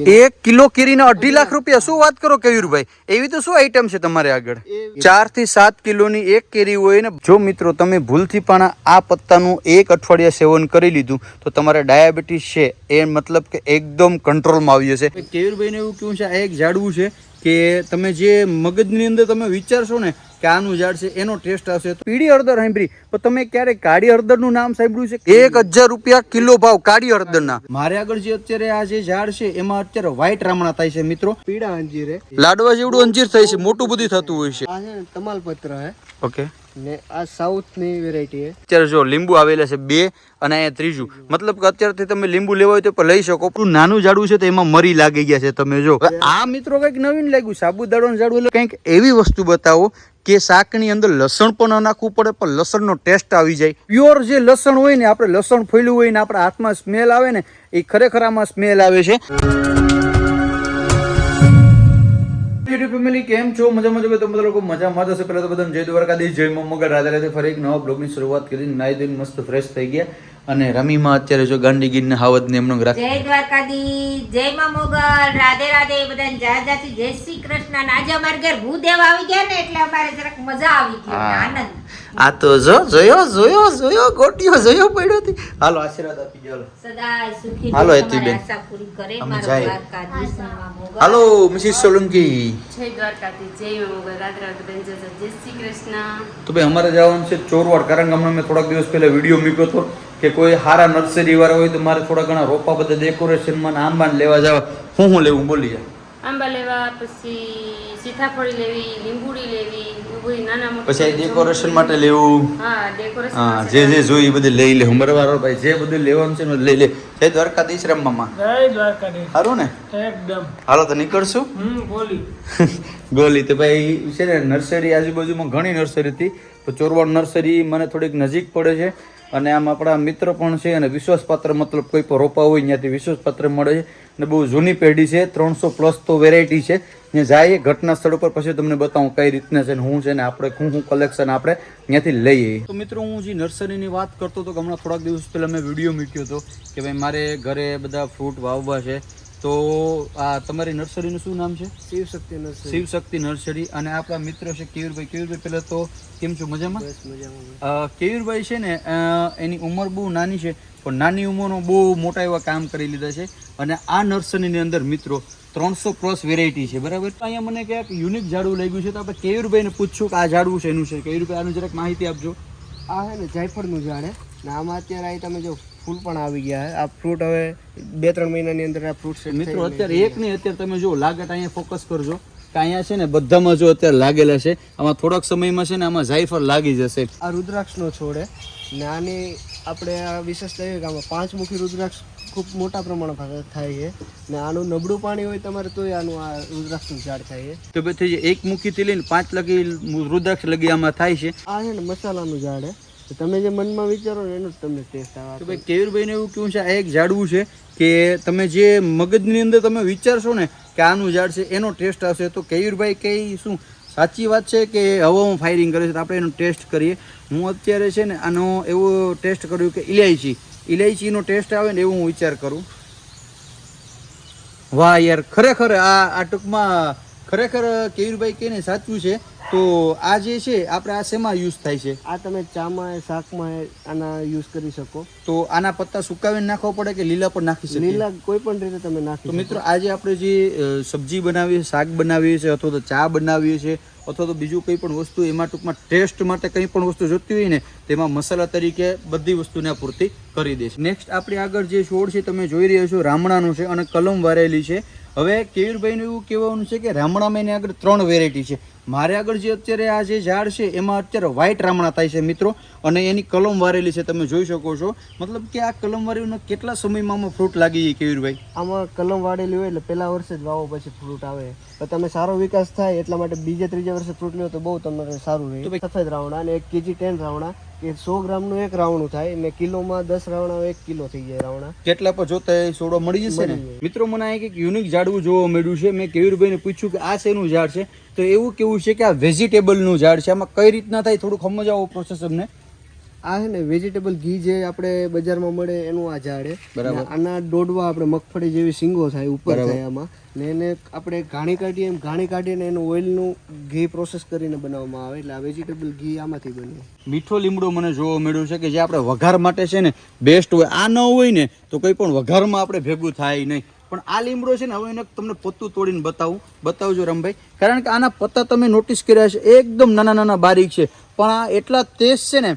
1 kilo કેરીના 2.5 લાખ રૂપિયા? શું વાત કરો કેયુરભાઈ, એવી તો શું આઈટમ છે તમારે આગળ? 4 થી 7 કિલોની એક કેરી હોય ને. જો મિત્રો તમે ભૂલથી પણ આ પત્તાનું 1 અઠવાડિયા સેવન કરી લીધું તો તમારે ડાયાબિટીસ છે એ મતલબ કે એકદમ કંટ્રોલમાં આવી જશે. કેયુરભાઈને એવું કેવું છે, આ એક ઝાડવું છે કે તમે જે મગજની અંદર તમે વિચારશો ને કે આનું ઝાડ છે એનો ટેસ્ટ આવશે. પીળી હળદર સાંભળી પણ તમે ક્યારે કાળી હળદરનું નામ સાંભળ્યું છે? 1000 રૂપિયા કિલો ભાવ કાળી હળદરના. મારે આગળ જે અત્યારે આ જે ઝાડ છે એમાં અત્યારે વ્હાઈટ રામણા થાય છે મિત્રો. પીળા અંજીર લાડવા જેવડું અંજીર થાય છે, મોટું બધું થતું હોય છે. આ છે ને તમાલપત્ર હે. ઓકે. ને આ સાઉથ ની વેરાયટી હે. અત્યારે જો લીંબુ આવેલા છે 2 અને અહીંયા ત્રીજું, મતલબ કે અત્યારથી તમે લીંબુ લેવા હોય તો પણ લઈ શકો. નાનું ઝાડવું છે તો એમાં મરી લાગી ગયા છે. તમે જો આ મિત્રો કઈક નવીન લાગ્યું, સાબુદાણાનું ઝાડવું. એટલે કંઈક એવી વસ્તુ બતાવો કે શાકની અંદર લસણ પણ ન નાખવું પડે પણ લસણનો ટેસ્ટ આવી જાય. પ્યોર જે લસણ હોય ને, આપણે લસણ ફોલ્યું હોય ને આપણા હાથમાં સ્મેલ આવે ને, એ ખરેખર આમાં સ્મેલ આવે છે. ફેમિલી કેમ છો? મજામાં છો? તમે બધા લોકો મજામાં જશે. પહેલા તો બધાને જય દ્વારકાધીશ, જય મમ્મગઢ, રાધે રાધે. ફરી એક નવા બ્લોગની શરૂઆત કરી. નાઈ ધોઈને મસ્ત ફ્રેશ થઈ ગયા અને રમીમાં અત્યારે જો ગાંડી ગીરને હાવદ ને એમનો રાખ. જય દ્વારકાધીશ, જય મમ્મગઢ, રાધે રાધે. બધાને જાજાથી જય શ્રી કૃષ્ણ. આજે અમારે ઘર ભૂદેવ આવી ગયા ને એટલે અમારે જરાક મજા આવી ગઈ, આનંદ. આ તો જોયો ગોટીઓ જોયો પડ્યો હતી. હાલો આશીર્વાદ આપી ગયો. સદાય સુખી હાલો રહો, હેતીબેન. તમારી આશા પૂરી કરે. અમે મારા જાય. દ્વારકાધીશ મમ્મગઢ. હાલો મિસિસ સોલંકી. જય દ્વારકાધીશ, જય મમ્મગઢ, રાધે રાધે. બધાને જય શ્રી કૃષ્ણ. તો ભાઈ અમારે જવાનું છે ચોરવાડ, કારણ કે હમણાં મેં થોડાક દિવસ પહેલા વિડીયો મૂક્યો હતો કે કોઈ સારા નર્સરી વાળા હોય તો મારે થોડા ઘણા રોપા બધા ડેકોરેશનમાં આંબા લેવા જવા. હું લેવું બોલી જાય? આંબા લેવા, પછી સીતાફળી લેવી, લીંબુડી લેવી, એવું બધી નાના મોટા. પછી ડેકોરેશન માટે લેવું. હા, ડેકોરેશન. હા, જે જોઈ એ બધું લઈ લે. હું બરાબર ભાઈ, જે બધું લેવાનું છે ને લઈ લે. જય દ્વારકાધીશ રમવામાં. જય દ્વારકાધીશ. સારું ને? એકદમ. હાલો તો નીકળશું. બોલી ગોલી તો ભાઈ છે ને, નર્સરી આજુબાજુમાં ઘણી નર્સરી હતી તો ચોરવાડ નર્સરી મને થોડીક નજીક પડે છે અને આમ આપણા મિત્ર પણ છે અને વિશ્વાસપાત્ર, મતલબ કોઈ પણ રોપા હોય ત્યાંથી વિશ્વાસપાત્ર મળે છે અને બહુ જૂની પેઢી છે. 300+ તો વેરાયટી છે. ત્યાં જાય ઘટના સ્થળ ઉપર પછી તમને બતાવું કઈ રીતના છે ને હું છે ને આપણે શું કલેક્શન આપણે ત્યાંથી લઈએ. તો મિત્રો હું જે નર્સરીની વાત કરતો હતો કે હમણાં થોડાક દિવસ પહેલાં મેં વિડીયો મૂક્યો હતો કે ભાઈ મારે ઘરે બધા ફ્રૂટ વાવવા છે. તો આ તમારી નર્સરીનું શું નામ છે? શિવશક્તિ નર્સરી. શિવશક્તિ નર્સરી. અને આપણા મિત્ર છે કેયુરભાઈ. કેયુરભાઈ પહેલા તો કેમ છો? મજામાં? બસ મજામાં. કેયુરભાઈ છે ને એની ઉંમર બહુ નાની છે પણ નાની ઉંમરનો બહુ મોટા એવા કામ કરી લીધા છે અને આ નર્સરીની અંદર મિત્રો 300+ વેરાયટી છે. બરાબર. અહીંયા મને ક્યાંક યુનિક ઝાડવું લાગ્યું છે તો આપણે કેયુરભાઈને પૂછશું કે આ ઝાડવું છે એનું છે. કેયુરભાઈ આનું જરાક માહિતી આપજો. આ છે ને જાયફળનું ઝાડ હે ને આમાં અત્યારે અહીં તમે જો ફૂલ પણ આવી ગયા હે. આ ફ્રૂટ હવે 2-3 મહિનાની અંદર આ ફ્રૂટ છે મિત્રો. અત્યારે એક નહીં, અત્યારે તમે જો લાગત અહીંયા ફોકસ કરજો કે અહીંયા છે ને બધામાં જો અત્યારે લાગેલા છે. આમાં થોડાક સમયમાં છે ને આમાં જાયફળ લાગી જશે. આ રુદ્રાક્ષનો છોડ હે ને આની આપણે આ વિશેષતા એવી કે આમાં 5 મુખી રુદ્રાક્ષ ખૂબ મોટા પ્રમાણમાં થાય છે ને આનું નબળું પાણી હોય તમારે તોય આનું આ રુદ્રાક્ષનું ઝાડ થાય છે. તો પછી 1 મુખીથી લઈને 5 લગી રુદ્રાક્ષ લગી આમાં થાય છે. આ છે ને મસાલાનું ઝાડ હે. તમે જે મનમાં વિચારો ને એનું જ તમને ટેસ્ટ આવે. તો ભાઈ કેયુરભાઈને એવું કેવું છે, આ એક ઝાડવું છે કે તમે જે મગજની અંદર તમે વિચારશો ને કે આનું ઝાડ છે એનો ટેસ્ટ આવશે. તો કેયુરભાઈ કઈ શું સાચી વાત છે કે હવામાં ફાયરિંગ કરે છે? તો આપણે એનો ટેસ્ટ કરીએ. હું અત્યારે છે ને આનો એવો ટેસ્ટ કર્યું કે ઇલાયચીનો ટેસ્ટ આવે ને એવું હું વિચાર કરું. વાહ યાર, ખરેખર આ ટૂંકમાં ખરેખર કેયુરભાઈ કહીને સાચું છે. તો આ જે છે આપણે આ શેમાં યુઝ થાય છે? આ તમે ચામાં શાકમાં આના યુઝ કરી શકો. તો આના પત્તા સુકાવીને નાખવા પડે કે લીલા પણ નાખી શકીએ? લીલા કોઈ પણ રીતે તમે નાખી. તો મિત્રો આજે આપણે જે સબ્જી બનાવીએ, શાક બનાવીએ છીએ અથવા તો ચા બનાવીએ છીએ અથવા તો બીજું કંઈ પણ વસ્તુ એમાં ટૂંકમાં ટેસ્ટ માટે કંઈ પણ વસ્તુ જોતી હોય ને તેમાં મસાલા તરીકે બધી વસ્તુને પૂર્તિ કરી દે છે. નેક્સ્ટ આપણી આગળ જે છોડ છે તમે જોઈ રહ્યા છો રામણાનું છે અને કલમ વારેલી છે. હવે કેયુરભાઈનું એવું કહેવાનું છે કે રામણામાં એની આગળ 3 વેરાયટી છે. મારે આગળ જે અત્યારે આ જે ઝાડ છે એમાં અત્યારે વ્હાઈટ રામણા થાય છે મિત્રો અને એની કલમ વારેલી છે. તમે જોઈ શકો છો. મતલબ કે આ કલમ વારેલું કેટલા સમયમાં આમાં ફ્રૂટ લાગી જાય કેયુરભાઈ? આમાં કલમ વાળેલી હોય એટલે પહેલા વર્ષે જ વાવો પછી ફ્રૂટ આવે. તો તમે સારો વિકાસ થાય એટલા માટે બીજા ત્રીજા વર્ષે ફ્રૂટ લ્યો તો બહુ તમને સારું રહે. સફેદ રાવણા અને 1 kg 10 રાવણા કે 100 ગ્રામનું 1 રાવણું થાય ને કિલોમાં 10 રાવણા 1 કિલો થઈ જાય રાવણા. કેટલા પર જોતા સોડો મળી જશે ને મિત્રો. મને આ એક યુનિક ઝાડવું જોવા મળ્યું છે. મેં કેયુરભાઈને પૂછ્યું કે આ શેનું ઝાડ છે તો એવું કેવું છે કે આ વેજીટેબલનું ઝાડ છે. આમાં કઈ રીતના થાય થોડુંક સમજાવો પ્રોસેસ અમને. આ છે ને વેજીટેબલ ઘી જે આપણે બજારમાં મળે એનું આ ઝાડ છે. બરાબર. ને આના દોડવા આપણે મગફળી જેવી સિંગો થાય ઉપર થાય આમાં, ને એને આપણે ઘાણી કાઢીએ એમ ઘાણી કાઢીને એનું ઓઇલનું ઘી પ્રોસેસ કરીને બનાવવામાં આવે, એટલે આ વેજીટેબલ ઘી આમાંથી બને. મીઠો લીમડો મને જોવા મળ્યું છે કે જે આપણે વઘાર માટે છે ને બેસ્ટ હોય. આ ન હોય ને તો કંઈ પણ વઘારમાં આપણે ભેગું થાય નહીં. પણ આ લીમડો છે ને, હવે એને તમને પત્તું તોડીને બતાવજો રામભાઈ, કારણ કે આના પત્તા તમે નોટિસ કર્યા છે એકદમ નાના નાના બારીક છે, પણ આ એટલા તેજ છે ને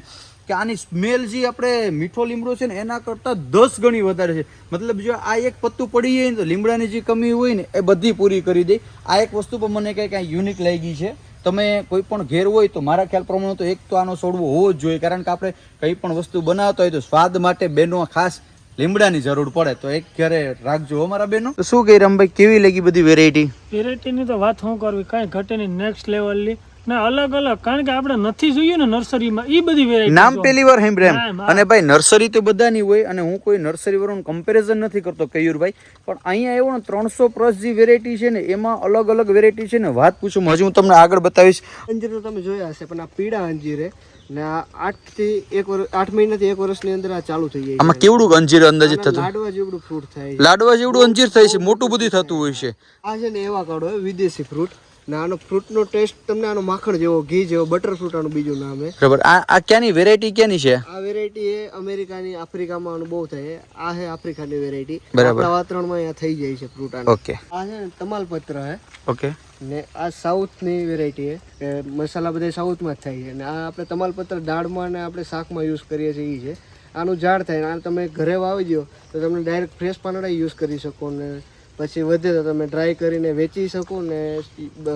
કે આની સ્મેલ જે આપણે મીઠો લીમડો છે ને એના કરતાં 10 ગણી વધારે છે. મતલબ જો આ એક પત્તું પડી જાય ને તો લીમડાની જે કમી હોય ને એ બધી પૂરી કરી દે. આ એક વસ્તુ પણ મને કંઈક યુનિક લાગી છે. તમે કોઈ પણ ઘેર હોય તો મારા ખ્યાલ પ્રમાણે તો એક તો આનો છોડવો હોવો જ જોઈએ, કારણ કે આપણે કંઈ પણ વસ્તુ બનાવતા હોય તો સ્વાદ માટે બેનો ખાસ લીમડાની જરૂર પડે, તો એક ઘરે રાખજો અમારા બેનો. તો શું કહી રામભાઈ, કેવી લાગી બધી વેરાયટીની તો વાત શું કરવી, કાંઈ ઘટે નહીં, નેક્સ્ટ લેવલની ને અલગ અલગ, કારણ કે આપણે નથી જોયું ને નર્સરીમાં એ બધી વેરાયટી. નામ પહેલી વાર સાંભળ્યા એમ. અને ભાઈ નર્સરી તો બધાની હોય, અને હું કોઈ નર્સરી વાળાનું કમ્પેરિઝન નથી કરતો કેયુરભાઈ, પણ અહીંયા એવો ને 300 પ્લસ જે વેરાયટી છે ને એમાં અલગ અલગ વેરાયટી છે ને, વાત પૂછું હજી હું તમને આગળ બતાવીશ. અંજીર તો તમે જોયા હશે, પણ આ પીળા અંજીર ને આ 8 મહિનાથી 1 વર્ષની અંદર આ ચાલુ થઈ જાય. આમાં કેવડું અંજીર અંદાજે થતું? લાડવા જેવડું ફ્રૂટ થાય છે. લાડવા જેવડું અંજીર થાય છે, મોટું બધું થતું હોય છે. આ છે ને એવા કાઢો વિદેશી ફ્રૂટ, ને આનો ફ્રૂટનો ટેસ્ટ તમને આનો માખણ જેવો, ઘી જેવો, બટર ફ્રૂટ આનું બીજું નામ છે. બરાબર. આ ક્યાંની વેરાયટી ક્યાંની છે? આ વેરાયટી એ અમેરિકાની, આફ્રિકામાં આનું બહુ થાય. આ છે આફ્રિકાની વેરાયટી. બરાબર. આપણા વાતાવરણમાં અહીંયા થઈ જાય છે ફ્રૂટ આનું. ઓકે. આ છે ને તમાલપત્ર છે. ઓકે. ને આ સાઉથની વેરાયટી છે, મસાલા બધા સાઉથમાં જ થાય છે. ને આ આપણે તમાલપત્ર દાળમાં ને આપણે શાકમાં યુઝ કરીએ છીએ એ છે. આનું ઝાડ થાય, આ તમે ઘરે વાવી દો તો તમે ડાયરેક્ટ ફ્રેશ પાંદડા યુઝ કરી શકો, ને પછી વધે તો તમે ડ્રાય કરીને વેચી શકો ને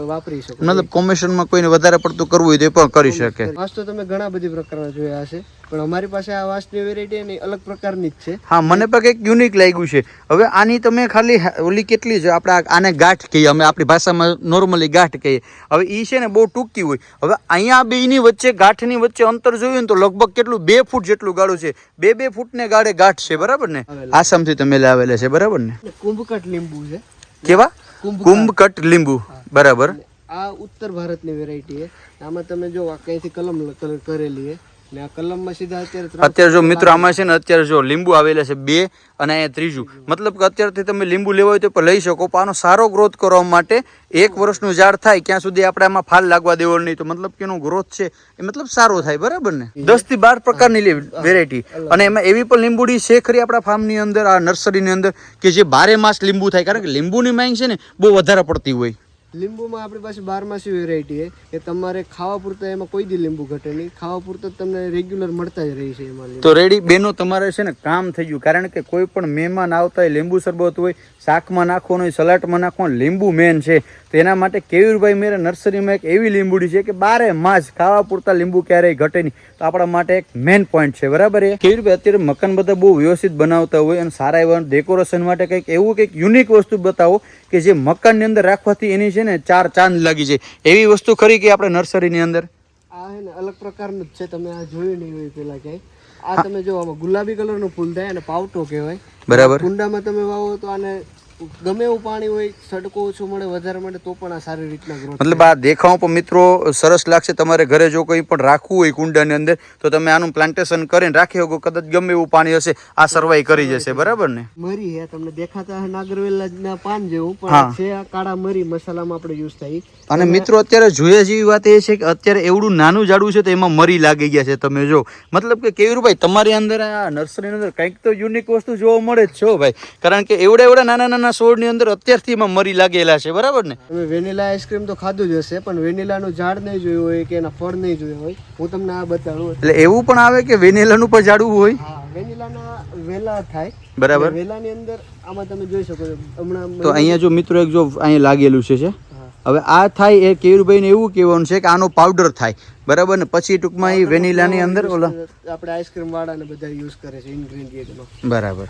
વાપરી શકો. મતલબ કોમ્બિનેશનમાં કોઈને વધારે પડતું કરવું હોય તો એ પણ કરી શકે. વાંસ તો તમે ઘણા બધી પ્રકારના જોયા હશે, પણ અમારી પાસે આ વાંસની વેરાયટી એની અલગ પ્રકારની જ છે. હા, મને પણ કંઈક યુનિક લાગ્યું છે. હવે આની તમે ખાલી ઓલી કેટલી છે, આપણે આને ગાંઠ કહીએ, અમે આપણી ભાષામાં નોર્મલી ગાંઠ કહીએ. હવે એ છે ને બહુ ટૂંકી હોય. હવે અહીંયા બેની વચ્ચે ગાંઠની વચ્ચે અંતર જોયું ને તો લગભગ કેટલું 2 ફૂટ જેટલું ગાળું છે. 2 ફૂટને ગાળે ગાંઠ છે, બરાબર ને? આસામથી તમે લાવેલા છે, બરાબર ને? કુંભકટ લીંબુ છે. કેવા? કુંભકટ લીંબુ. બરાબર. આ ઉત્તર ભારતની વેરાયટી છે. આમાં તમે જો આ કઈથી કલમ કરેલી છે, ને આ કલમમાં સીધા અત્યારે જો મિત્રો આમાં છે ને અત્યારે જો લીંબુ આવેલા છે 2 અને અહીંયા ત્રીજું. મતલબ કે અત્યારથી તમે લીંબુ લેવા હોય તો પણ લઈ શકો, પણ આનો સારો ગ્રોથ કરવા માટે 1 વર્ષનું ઝાડ થાય ત્યાં સુધી આપણે આમાં ફાલ લાગવા દેવો નહીં, તો મતલબ કે એનો ગ્રોથ છે એ મતલબ સારો થાય, બરાબર ને? 10 થી 12 પ્રકારની વેરાયટી, અને એમાં એવી પણ લીંબુડી છે ખરી આપણા ફાર્મની અંદર, આ નર્સરીની અંદર, કે જે 12 માસ લીંબુ થાય, કારણ કે લીંબુની માંગ છે ને બહુ વધારે પડતી હોય. લીંબુમાં આપણી પાસે 12માસી વેરાયટી છે કે તમારે ખાવા પૂરતા એમાં કોઈ દી લીંબુ ઘટે નહીં, ખાવા પૂરતા તમને રેગ્યુલર મળતા જ રહી છે એમાં. તો રેડી બેનો, તમારે છે ને કામ થઈ ગયું, કારણ કે કોઈ પણ મહેમાન આવતા હોય, લીંબુ શરબત હોય, શાકમાં નાખવાનું હોય, સલાડમાં નાખવાનું, લીંબુ મેન છે. તો એના માટે કેયુરભાઈ મેરે નર્સરીમાં એક એવી લીંબુડી છે કે 12 માસ ખાવા પૂરતા લીંબુ ક્યારેય ઘટે નહીં, તો આપણા માટે એક મેન પોઈન્ટ છે, બરાબર? કેયુરભાઈ અત્યારે મકાન બધા બહુ વ્યવસ્થિત બનાવતા હોય અને સારા એવા ડેકોરેશન માટે કંઈક એવું કંઈક યુનિક વસ્તુ બતાવો કે જે મકાનની અંદર રાખવાથી એની છે ને 4 ચાંદ લાગી જાય, એવી વસ્તુ ખરી કે આપણે નર્સરીની અંદર? આ છે ને અલગ પ્રકારનું જ છે, તમે આ જોયું નહીં હોય પેલા ક્યાંય. આ તમે જો આમાં ગુલાબી કલરનું ફૂલ થાય અને પાવટો કહેવાય, બરાબર? કુંડામાં તમે વાવો તો આને ગમે એવું પાણી હોય, સડકો ઓછો મળે, વધારે મળે તો પણ આ સારી રીતના ગ્રોથ. મતલબ આ દેખાવ પણ મિત્રો સરસ લાગશે. તમારે ઘરે જો કોઈ પણ રાખવું હોય કુંડાની અંદર તો તમે આનું પ્લાન્ટેશન કરીને રાખી શકો, કદાચ ગમે એવું પાણી હશે આ સર્વાઈ કરી જશે, બરાબર ને? મરી હે તમને દેખાતા હે નાગરવેલના પાન જેવું, પણ છે આ કાળા મરી, મસાલામાં આપણે યુઝ થાય. અને મિત્રો અત્યારે જોઈએ જેવી વાત એ છે કે અત્યારે એવડું નાનું ઝાડવું છે તો એમાં મરી લાગી ગયા છે. તમે જો મતલબ કે કેયુરભાઈ તમારી અંદર આ નર્સરીની અંદર કંઈક તો યુનિક વસ્તુ જોવા મળે જ છો ભાઈ, કારણ કે એવડા નાના નાના છોડની અંદર અત્યારથી એમાં મરી લાગેલા છે, બરાબર ને? તમે વેનીલા આઈસ્ક્રીમ તો ખાધું જ હશે, પણ વેનીલાનું ઝાડ નહીં જોયું હોય કે એના ફળ નહીં જોયું હોય, હું તમને આ બતાડું. એટલે એવું પણ આવે કે વેનીલાનું પણ ઝાડવું હોય? હા, વેનીલાના વેલા થાય, બરાબર. વેલાની અંદર આમાં તમે જોઈ શકો છો હમણાં. તો અહીંયા જો મિત્રો એક જો અહીંયા લાગેલું છે. હવે આ થાય એ કેયુરભાઈને એવું કહેવાનું છે કે આનો પાવડર થાય, બરાબર ને? પછી ટૂંકમાં એ વેનીલાની અંદર ઓલા આપણે આઈસ્ક્રીમ વાળા ને બધા યુઝ કરે છે ઇન્ગ્રેડિયન્ટમાં, બરાબર.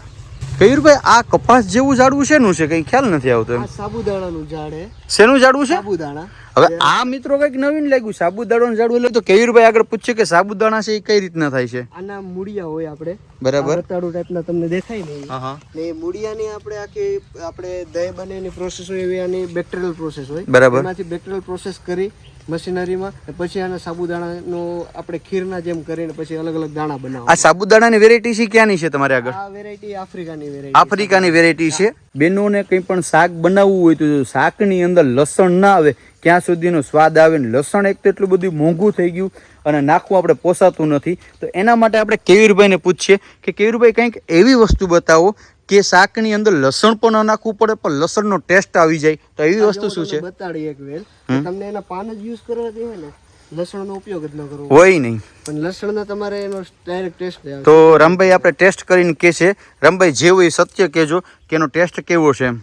કેયુરભાઈ આ કપાસ જેવું ઝાડવું શેનું છે, કઈ ખ્યાલ નથી આવતો. આ સાબુદાણાનું ઝાડ છે. શેનું ઝાડવું છે? સાબુદાણા. હવે આ મિત્રો કઈક નવીન લાગ્યું સાબુદાણાનું ઝાડવું એટલે તો કેવીરભાઈ આગળ પૂછ્યું કે સાબુદાણા છે એ કઈ રીતના થાય છે. આના મૂળિયા હોય આપણે બરાબર. રતાળુ ટાઈપના તમને દેખાય ને હા હા. ને એ મૂળિયાની આપણે દહીં બનેની પ્રોસેસ હોય એવી આની બેક્ટેરિયલ પ્રોસેસ હોય. બરાબર. એમાંથી બેક્ટેરિયલ પ્રોસેસ કરી મશીનરીમાં પછી આના સાબુદાણાનો આપણે ખીરના જેમ કરીને પછી અલગ અલગ દાણા બનાવો. આ સાબુદાણાની વેરાયટી છે ક્યાંની છે તમારે આગળ? આ વેરાયટી આફ્રિકાની વેરાયટી. આફ્રિકાની વેરાયટી છે. બેનોને કંઈ પણ શાક બનાવવું હોય તો શાકની અંદર લસણ ના આવે ક્યાં સુધીનો સ્વાદ આવે ને લસણ એક તો એટલું બધું મોંઘું થઈ ગયું અને નાખવું આપણે પોસાતું નથી. તો એના માટે આપણે કેવીરભાઈને પૂછીએ કે કેવીરભાઈ કંઈક એવી વસ્તુ બતાવો કે શાકની અંદર લસણ પણ ન નાખવું પડે પણ લસણનો ટેસ્ટ આવી જાય. તો એવી વસ્તુ શું છે? બતાડી એક વેલ તમને એના પાન જ યુઝ કરવાથી હોય ને લસણનો ઉપયોગ જ ન કરવો હોય નહીં પણ લસણનો તમારે એનો ડાયરેક્ટ ટેસ્ટ આવે. તો રામભાઈ આપણે ટેસ્ટ કરીને કે છે રામભાઈ જેવું એ સત્ય કહેજો કે એનો ટેસ્ટ કેવો છે એમ.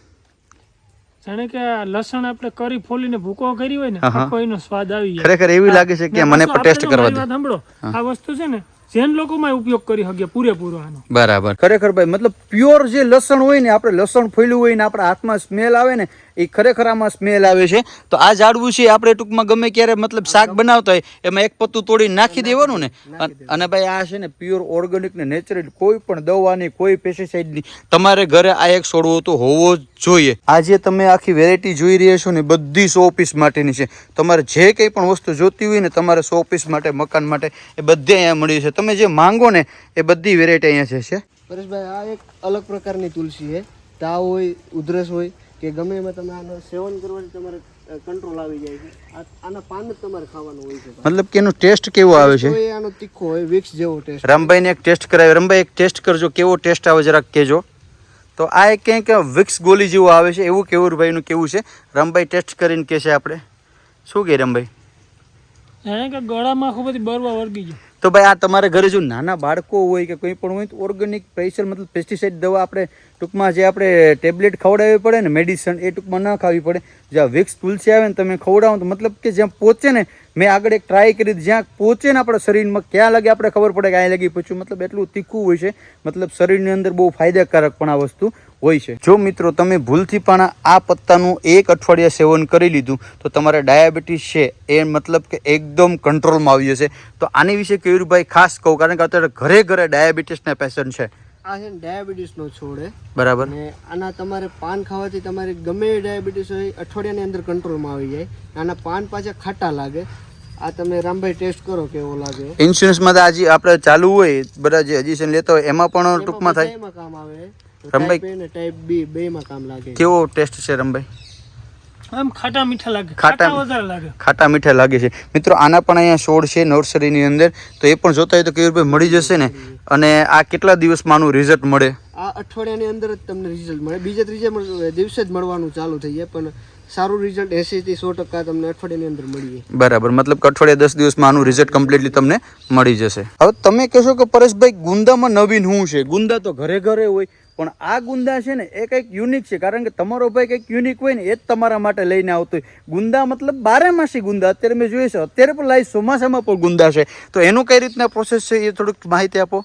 જાણે કે આ લસણ આપણે કરી ફોલીને ભૂકો કરી હોય ને આખો એનો સ્વાદ આવી જાય. ખરેખર એવી લાગે છે કે મને પણ ટેસ્ટ કરવા દે. સાંભળો આ વસ્તુ છે ને જૈન લોકોમાં ઉપયોગ કરી શકીએ પૂરેપૂરો આનો. બરાબર. ખરેખર ભાઈ મતલબ પ્યોર જે લસણ હોય ને આપણે લસણ ફોલ્યું હોય ને આપણા હાથમાં સ્મેલ આવે ને એ ખરેખર આમાં સ્મેલ આવે છે. તો આ ઝાડવું છે આપણે ટૂંકમાં ગમે ક્યારે મતલબ શાક બનાવતા હોય એમાં એક પત્તું તોડીને નાખી દેવાનું ને. અને ભાઈ આ છે ને પ્યોર ઓર્ગેનિક ને નેચરલ કોઈ પણ દવાની કોઈ પેસ્ટિસાઇડની તમારે ઘરે આ એક છોડવો તો હોવો જ જોઈએ. આજે તમે આખી વેરાયટી જોઈ રહ્યા છો ને બધી 100 પીસ માટેની છે. તમારે જે કંઈ પણ વસ્તુ જોતી હોય ને તમારે 100 પીસ માટે મકાન માટે એ બધે અહીંયા મળી છે. તમે જે માંગો ને એ બધી વેરાયટી અહીંયા છે. પરેશભાઈ આ એક અલગ પ્રકારની તુલસી છે. તાવ હોય ઉધરસ હોય કે ગમે એમાં તમે આનું સેવન કરવાથી તમારે કંટ્રોલ આવી જાય છે. આના પાન જ તમારે ખાવાનું હોય છે. મતલબ કે એનો ટેસ્ટ કેવો આવે છે? આનો તીખો હોય વિક્સ જેવો ટેસ્ટ. રામભાઈને એક ટેસ્ટ કરાવ્યો. રામભાઈ એક ટેસ્ટ કરજો કેવો ટેસ્ટ આવે જરાક કહેજો. તો આ એક ક્યાંક વિક્સ ગોલી જેવું આવે છે એવું કેવુરભાઈનું કેવું છે. રામભાઈ ટેસ્ટ કરીને કહે છે આપણે શું કહે રામભાઈ? જાણે કે ગળામાં આખું બધી બરવા વળગી જાય. તો ભાઈ આ તમારે ઘરે જો નાના બાળકો હોય કે કોઈ પણ હોય તો ઓર્ગેનિક પ્રેશર મતલબ પેસ્ટિસાઇડ દવા આપણે ટૂંકમાં જે આપણે ટેબ્લેટ ખવડાવવી પડે ને મેડિસન એ ટૂંકમાં ન ખાવી પડે. જ્યાં વિક્સ તુલસી આવે ને તમે ખવડાવો તો મતલબ કે જ્યાં પહોંચે ને મેં આગળ એક ટ્રાય કરી જ્યાં પહોંચે ને આપણા શરીરમાં ક્યાં લાગે આપણે ખબર પડે કે અહીં લાગી પૂછ્યું મતલબ એટલું તીખું હોય છે. મતલબ શરીરની અંદર બહુ ફાયદાકારક પણ આ વસ્તુ હોય છે. જો મિત્રો તમે ભૂલથી પણ આ પત્તાનું એક અઠવાડિયા સેવન કરી લીધું તો તમારે ડાયાબિટીસ છે એ મતલબ કે એકદમ કંટ્રોલમાં આવી જશે. તો આની વિશે કેવીરભાઈ ખાસ કહું કારણ કે અત્યારે ઘરે ઘરે ડાયાબિટીસના પેશન્ટ છે. આ છે ડાયાબિટીસનો છોડ છે. બરાબર. અને આના તમારે પાન ખાવાથી તમારે ગમે એ ડાયાબિટીસ હોય અઠવાડિયાની અંદર કંટ્રોલમાં આવી જાય. આના પાન પાછા ખાટા લાગે. આ તમે રામભાઈ ટેસ્ટ કરો કેવો લાગે. ઇન્સ્યોરન્સમાં તો આજે આપણે ચાલુ હોય બધા જે હજીશન લેતા હોય એમાં પણ ટૂંકમાં થાય. એમાં કામ આવે. રામભાઈ ટાઈપ A ને ટાઈપ B બેમાં કામ લાગે. કેવો ટેસ્ટ છે રામભાઈ? આમ ખાટા મીઠા લાગે. ખાટા વધારે લાગે. ખાટા મીઠા લાગે છે. મિત્રો આના પણ અહીંયા છોડ છે નર્સરીની અંદર તો એ પણ જોતા હોય તો કેવીરભાઈ મળી જશે ને. અને આ કેટલા દિવસમાં આનું રિઝલ્ટ મળે? આ અઠવાડિયાની અંદર જ તમને રિઝલ્ટ મળે. બીજા ત્રીજા દિવસે જ મળવાનું ચાલુ થઈ જાય પણ સારું રિઝલ્ટ 80 થી 100% તમને અઠવાડિયાની અંદર મળી જાય. બરાબર. મતલબ કે અઠવાડિયા 10 દિવસમાં આનું રિઝલ્ટ કમ્પ્લીટલી તમને મળી જશે. હવે તમે કહેશો કે પરેશભાઈ ગુંદામાં નવીન શું છે? ગુંદા તો ઘરે ઘરે હોય પણ આ ગુંદા છે ને એ કંઈક યુનિક છે કારણ કે તમારો ભાઈ કંઈક યુનિક હોય ને એ જ તમારા માટે લઈને આવતો હોય. ગુંદા મતલબ બારેમાસી ગુંદા અત્યારે મેં જોઈએ છે અત્યારે પણ લાઈવ ચોમાસામાં પણ ગુંદા છે. તો એનું કઈ રીતના પ્રોસેસ છે એ થોડુંક માહિતી આપો.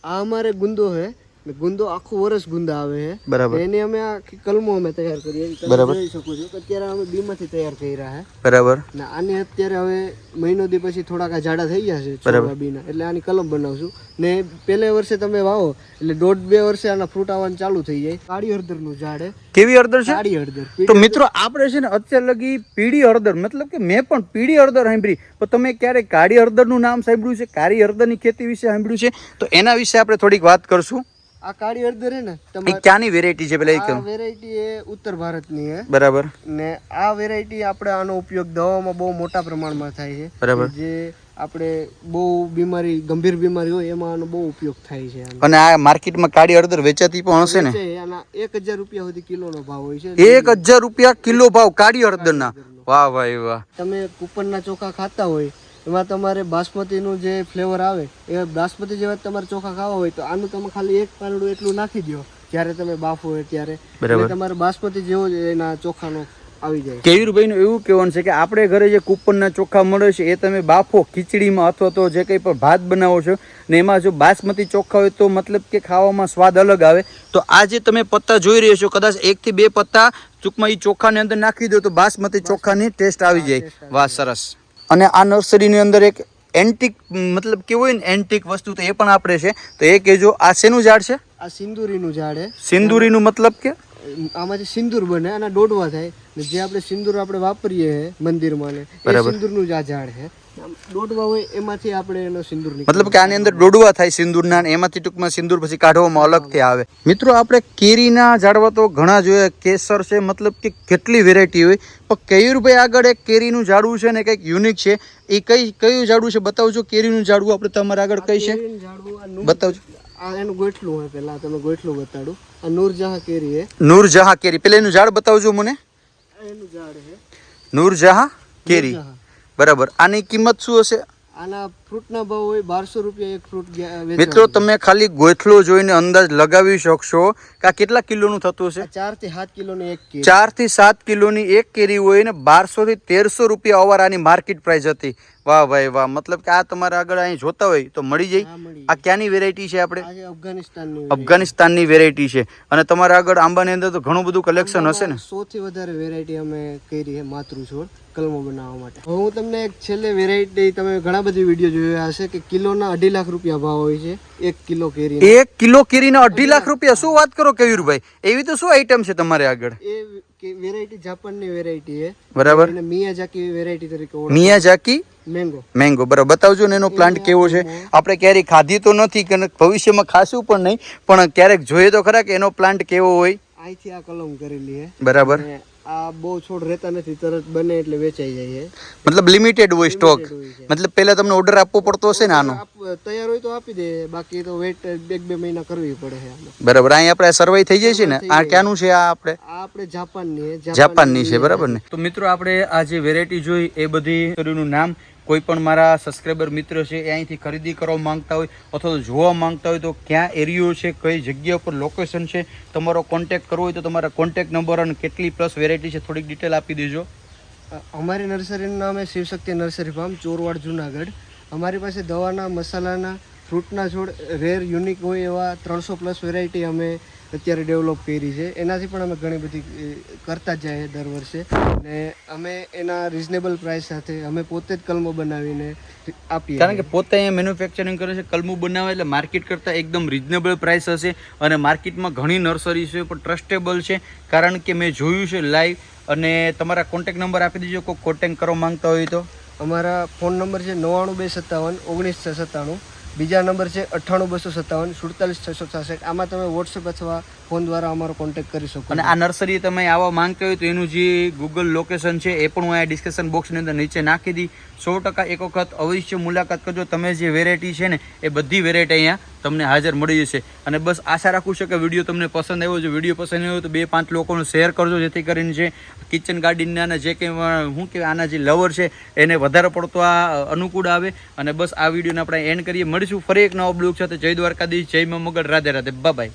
આ અમારે ગુંદો છે. ગુંદો આખું વર્ષ ગુંદા આવે છે. બરાબર. એની અમે આખી કલમો અમે તૈયાર કરીએ. તમે જોઈ શકો છો કે અત્યારે અમે બીમાંથી તૈયાર કરી રહ્યા છે. બરાબર. ને આને અત્યારે હવે મહિનો દી પછી થોડાક જાડા થઈ જશે છોડવા બીના એટલે આની કલમ બનાવશું. ને પહેલે વર્ષે તમે વાવો એટલે 1.5-2 વર્ષે આના ફ્રૂટ આવવાનું ચાલુ થઈ જાય. કાળી હળદરનું ઝાડ છે. કેવી હળદર છે? કાળી હળદર. તો મિત્રો આપણે છે ને અત્યારે લગી પીળી હળદર મતલબ કે મેં પણ પીળી હળદર સાંભળી પણ તમે ક્યારેક કાળી હળદરનું નામ સાંભળ્યું છે? કાળી હળદરની ખેતી વિશે સાંભળ્યું છે? તો એના વિશે આપણે થોડીક વાત કરશું. આ કાળી હળદર છે ને એ તમારે ક્યાંની વેરાયટી છે પેલા એ કહો. વેરાયટી એ ઉત્તર ભારતની છે. બરાબર. ને આ વેરાયટી આપણે આનો ઉપયોગ દવામાં બહુ મોટા પ્રમાણમાં થાય છે. બરાબર. જે આપણે બહુ બીમારી ગંભીર બીમારી હોય એમાં આનો બહુ ઉપયોગ થાય છે. અને આ માર્કેટમાં કાળી હળદર વેચાતી પણ હશે ને? આના 1000 રૂપિયા સુધી કિલોનો ભાવ હોય છે. 1000 રૂપિયા કિલો ભાવ કાળી હળદરના? વાહ ભાઈ વાહ. તમે કુપનના ચોખા ખાતા હોય એમાં તમારે બાસમતીનું જે ફ્લેવર આવે એ બાસમતી જેવા તમારે ચોખા ખાવા હોય તો આનું તમે ખાલી એક પાંદડું એટલું નાખી દો જ્યારે તમે બાફો હોય ત્યારે એટલે તમારે બાસમતી જેવો જ એના ચોખાનો આવી જાય. કેયુરભાઈનું એવું કહેવાનું છે કે આપણે ઘરે જે કુપનના ચોખા મળે છે એ તમે બાફો ખીચડીમાં અથવા તો જે કંઈ પણ ભાત બનાવો છો ને એમાં જો બાસમતી ચોખા હોય તો મતલબ કે ખાવામાં સ્વાદ અલગ આવે. તો આ જે તમે પત્તા જોઈ રહ્યા છો કદાચ 1 થી 2 પત્તા ટૂંકમાં એ ચોખાની અંદર નાખી દો તો બાસમતી ચોખાની ટેસ્ટ આવી જાય. વાહ, સરસ. અને આ નર્સરીની અંદર એક એન્ટિક મતલબ કેવું હોય ને એન્ટિક વસ્તુ તો એ પણ આપણે છે. તો એ કહેજો આ શેનું ઝાડ છે? આ સિંદુરીનું ઝાડ છે. સિંદુરીનું મતલબ કે આમાંથી સિંદૂર બને, આના દોડવા થાય ને જે આપણે સિંદૂર આપણે વાપરીએ મંદિરમાં ને એ સિંદૂરનું જ આ ઝાડ છે. દોડવા હોય એમાંથી આપણે એનો સિંદૂર નીકળે. મતલબ કે આની અંદર દોડવા થાય સિંદૂરના અને એમાંથી ટૂંકમાં સિંદૂર પછી કાઢવામાં અલગથી આવે. મિત્રો આપણે કેરીના ઝાડવા તો ઘણા જોયા, કેસર છે, મતલબ કે કેટલી વેરાયટી હોય. પણ કેયુરભાઈ આગળ એક કેરીનું ઝાડવું છે ને કંઈક યુનિક છે. એ કયું ઝાડવું છે બતાવજો. કેરીનું ઝાડવું આપણે તમારા આગળ કઈ છે બતાવજો. આ એનું ગોઠલું હોય, પહેલા તમે ગોઠલું બતાડું. આ નૂરજહાં કેરી છે. નૂરજહાં કેરી, પેલા એનું ઝાડ બતાવજો મને. આ એનું ઝાડ છે નૂરજહાં કેરી, બરાબર. આની કિંમત શું હશે? આના ફ્રૂટના ભાવ હોય 1200 રૂપિયા એક ફ્રૂટ. મિત્રો તમે ખાલી ગોથલો જોઈને અંદાજ લગાવી શકશો કે આ કેટલા કિલોનું થતું હશે? 4 થી 7 કિલોની એક કેરી. 4 થી 7 કિલોની એક કેરી હોય ને 1200 થી 1300 રૂપિયા અવાર આની માર્કેટ પ્રાઇસ હતી. વાહ ભાઈ વાહ. મતલબ કે આ તમારા આગળ અહીં જોતા હોય તો મળી જાય. આ ક્યાંની વેરાયટી છે? આપણે અફઘાનિસ્તાનની વેરાયટી છે. અને તમારા આગળ આંબાની અંદર તો ઘણું બધું કલેક્શન હશે ને? 100 થી વધારે વેરાયટી અમે કરી છે માતૃ છોડ કલમો બનાવવા માટે. હવે હું તમને એક છેલ્લે વેરાયટી, તમે ઘણા બધી વિડીયો જોયા હશે કે કિલોના 2.5 લાખ રૂપિયા ભાવ હોય છે 1 કિલો કેરી. 1 કિલો કેરીના 2.5 લાખ રૂપિયા? શું વાત કરો કેયુરભાઈ, એવી તો શું આઈટમ છે તમારે આગળ? એ વેરાયટી જાપાનની વેરાયટી છે, બરાબર. એને મિયાઝાકી વેરાયટી તરીકે ઓળખાય. મિયાઝાકી મેંગો, બરાબર. બતાવજો ને એનો પ્લાન્ટ કેવો છે. આપણે ક્યારેય ખાધી તો નથી કે ભવિષ્યમાં ખાશું પણ નહીં, પણ ક્યારેક જોઈએ તો ખરા કે એનો પ્લાન્ટ કેવો હોય. અહીંથી આ કલમ કરેલી છે, બરાબર. આ બહુ છોડ રહેતા નથી, તરત બને એટલે વેચાઈ જાય છે. મતલબ લિમિટેડ હોય સ્ટોક. મતલબ પહેલા તમને ઓર્ડર આપવો પડતો હશે ને આનો? તૈયાર હોય તો આપી દે, બાકી તો વેટ 1-2 મહિના કરવી પડે છે. બરાબર. અહીં આપણે સર્વાઈ થઈ જાય છે ને? આ ક્યાંનું છે? આ આપણે જાપાનની છે, બરાબર ને? તો મિત્રો આપણે આ જે વેરાયટી જોઈ એ બધી નું નામ કોઈ પણ મારા સબસ્ક્રાઈબર મિત્ર છે એ અહીંથી ખરીદી કરવા માંગતા હોય અથવા તો જોવા માંગતા હોય તો ક્યાં એરિયો છે, કઈ જગ્યા પર લોકેશન છે, તમારો કોન્ટેક્ટ કરવો હોય તો તમારા કોન્ટેક્ટ નંબર અને કેટલી પ્લસ વેરાયટી છે થોડીક ડિટેલ આપી દેજો. અમારી નર્સરીનું નામ છે શિવશક્તિ નર્સરી ફાર્મ, ચોરવાડ, જુનાગઢ. અમારી પાસે દવાના, મસાલાના, ફ્રૂટના છોડ રેર યુનિક હોય એવા 300 પ્લસ વેરાયટી અમે અત્યારે ડેવલપ કરી છે. એનાથી પણ અમે ઘણી બધી કરતા જ જાય દર વર્ષે. ને અમે એના રિઝનેબલ પ્રાઇસ સાથે અમે પોતે જ કલમો બનાવીને આપીએ. કારણ કે પોતે અહીંયા મેન્યુફેક્ચરિંગ કરે છે, કલમું બનાવે એટલે માર્કેટ કરતાં એકદમ રિઝનેબલ પ્રાઇસ હશે. અને માર્કેટમાં ઘણી નર્સરી છે પણ ટ્રસ્ટેબલ છે, કારણ કે મેં જોયું છે લાઈવ. અને તમારા કોન્ટેક્ટ નંબર આપી દીજો કોઈ કોન્ટેક્ટ કરવા માંગતા હોય તો. અમારા ફોન નંબર છે 99257 19697. બીજા નંબર છે 98257 47666. આમાં તમે વોટ્સએપ અથવા ફોન દ્વારા અમારો કોન્ટેક્ટ કરી શકો. અને આ નર્સરી તમે આવવા માંગતા હોય તો એનું જે ગૂગલ લોકેશન છે એ પણ હું આ ડિસ્ક્રિપ્શન બોક્સની અંદર નીચે નાખી દી. 100% એક વખત અવશ્ય મુલાકાત કરજો. તમે જે વેરાયટી છે ને એ બધી વેરાયટી અહીંયા તમને હાજર મળી જશે. અને બસ આશા રાખું છું કે વિડીયો તમને પસંદ આવ્યો છે. વિડીયો પસંદ આવ્યો તો 2-5 લોકોને શેર કરજો, જેથી કરીને જે કિચન ગાર્ડનના જે કંઈ શું કે આના જે લવર છે એને વધારે પડતો આ અનુકૂળ આવે. અને બસ આ વિડીયોને આપણે એન્ડ કરીએ. મળીશું ફરી એક નવો બ્લોગ સાથે. જય દ્વારકાધીશ, જય મા મોગલ, રાધે રાધે, બાય બાય.